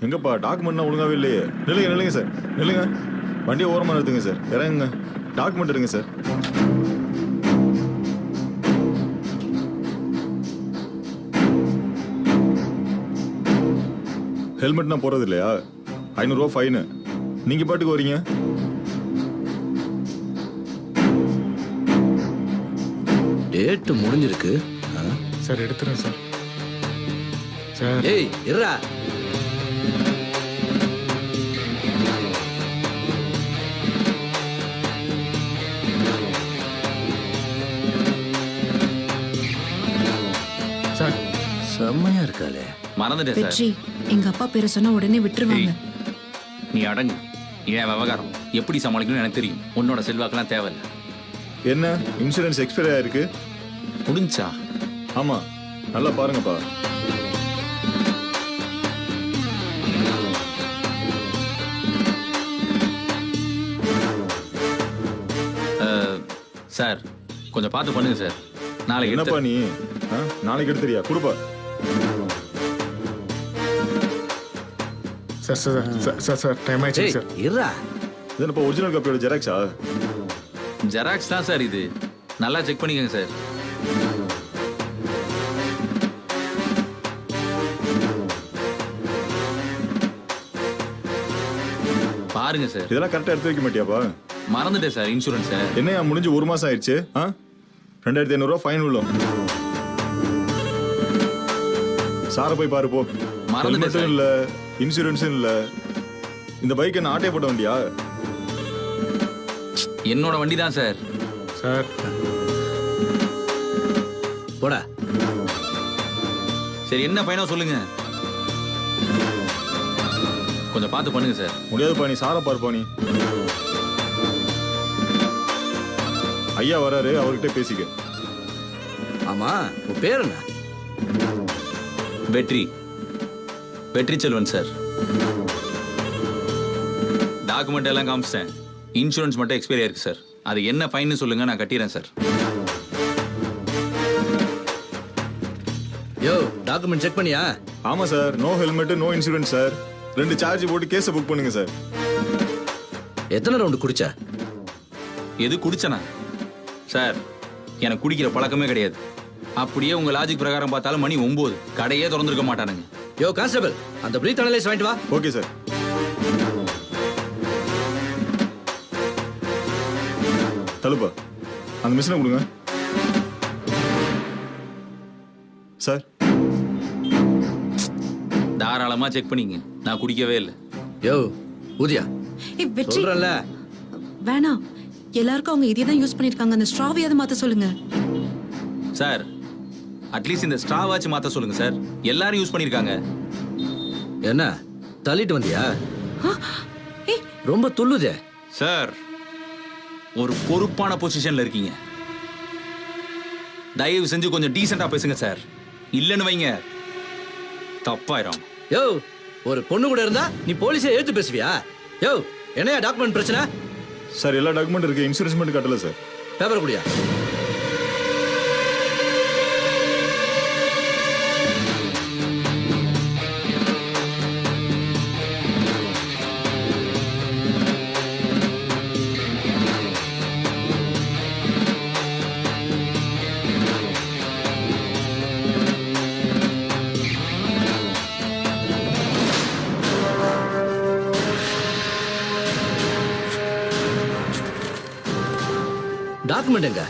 எங்கப்பா டாக்குமெண்ட்லாம் ஒழுங்காவே இல்லையே. நில்லுங்க நில்லுங்க சார், நில்லுங்க. வண்டியை ஓரமாக நிறுத்துங்க சார், இறங்குங்க. டாக்குமெண்ட் எடுங்க சார். ஹெல்மெட் நான் போறது இல்லையா? 500 ரூபா ஃபைனு. நீங்க பாட்டுக்கு வரீங்க. டேட் முடிஞ்சிருக்கு. சார் எடுத்துறேன் சார். சார் ஏய் இருடா. சார் செம்மையா இருக்காளே. மறந்துட்டேன் சார். வெற்றி எங்க அப்பா பேரை சொன்னா உடனே விட்டுருவாங்க. நீ அடங்கு. ஏன் விவகாரம் எப்படி சமாளிக்கணும்னு எனக்கு தெரியும். உன்னோட செல்வாக்கெல்லாம் தேவையில்லை. என்ன இன்சூரன்ஸ் எக்ஸ்பைரி ஆயிருக்கு? முடிஞ்சா? ஆமா, நல்லா பாருங்கப்பா. சார் கொஞ்சம் பார்த்து பண்ணுங்க சார். நாளைக்கு என்னப்பா நீ நாளைக்கு எடுத்துறியா? கொடுப்பா. Sir sir sir sir sir time ஆயிடுச்சு ஏய் சார். இருடா. இது என்னப்பா ஒரிஜினல் காப்பியோட ஜெராக்ஸா? ஜெராக்ஸ் தான் சார் இது. நல்லா செக் பண்ணிக்கங்க சார். பாருங்க சார். இதெல்லாம் கரெக்டா எடுத்து வைக்க மாட்டியாப்பா? மறந்துட்டேன் சார் இன்சூரன்ஸ். என்னையா முடிஞ்சு 1 மாசம் ஆயிடுச்சு. 2500 ரூபா ஃபைன் உள்ளோம். சாரை போய் பாரு போ. மறந்துட்டேன் சார். இல்ல இன்சூரன்ஸும் இல்ல. இந்த பைக் என்ன ஆட்டே போட்ட வண்டியா? என்னோட வண்டி தான் சார். சார் போடா. சரி என்ன ஃபைனோ சொல்லுங்க. கொஞ்சம் பார்த்து பண்ணுங்க சார். முடியாதுப்பா, நீ சாரை பாருப்பா. நீ ஐயா வராரு, அவர்கிட்ட பேசிக்க. ஆமா உன் பேர் என்ன? வெற்றி. வெற்றி செல்வன் சார். டாக்குமெண்ட் எல்லாம் காமிச்சிட்டேன். இன்சூரன்ஸ் மட்டும் எக்ஸ்பைரி ஆயிருக்கு சார். அது என்ன ஃபைன்னு சொல்லுங்க, நான் கட்டிடுறேன் சார். யோ டாக்குமெண்ட் செக் பண்ணியா? ஆமா sir, no helmet no insurance sir. 2 charge போட்டு கேஸை புக் பண்ணுங்க சார். எத்தனை ரவுண்டு குடிச்ச? எது குடிச்சனா? சார் எனக்கு குடிக்கிற பழக்கமே கிடையாது. அப்படியே உங்க லாஜிக் பிரகாரம் பார்த்தாலும் மணி 9. கடையே திறந்துருக்க மாட்டானுங்க. யோ கான்ஸ்டபிள், அந்த பிரீத் அனலைஸ் வாங்கிட்டு வா. Okay sir. தலுப்பா அந்த மிஷினை கொடுங்க சார். தாராளமா செக் பண்ணிங்க. நான் குடிக்கவே இல்லை. யோ ஊதியா ஏய் வெற்றி சொல்றேன்ல. வேணாம். எல்லாருக்கும் அவங்க இதே தான் யூஸ் பண்ணிருக்காங்க. அந்த ஸ்ட்ராவையாவது மாத்த சொல்லுங்க. சார் அட்லீஸ்ட் இந்த ஸ்ட்ரா வாட்ச் மாத்த சொல்லுங்க சார். எல்லாரும் யூஸ் பண்ணிருக்காங்க. என்ன தள்ளிட்டு வந்தியா? ஏய் ரொம்ப துள்ளுதே. சார் ஒரு பொறுப்பான பொசிஷன்ல இருக்கீங்க. தயவு செஞ்சு கொஞ்சம் டீசெண்டா பேசுங்க சார். இல்லன்னு வைங்க தப்பாயிரும். யோ ஒரு பொண்ணு கூட இருந்தா நீ போலீஸை ஏத்து பேசுவியா? யோ என்னையா டாக்குமெண்ட் பிரச்சனை? சார் எல்லா டாக்குமெண்ட் இருக்கு, இன்சூரன்ஸ் மட்டும் கட்டல சார். பேப்பர் குடியா. டாக்குமெண்ட் எங்க?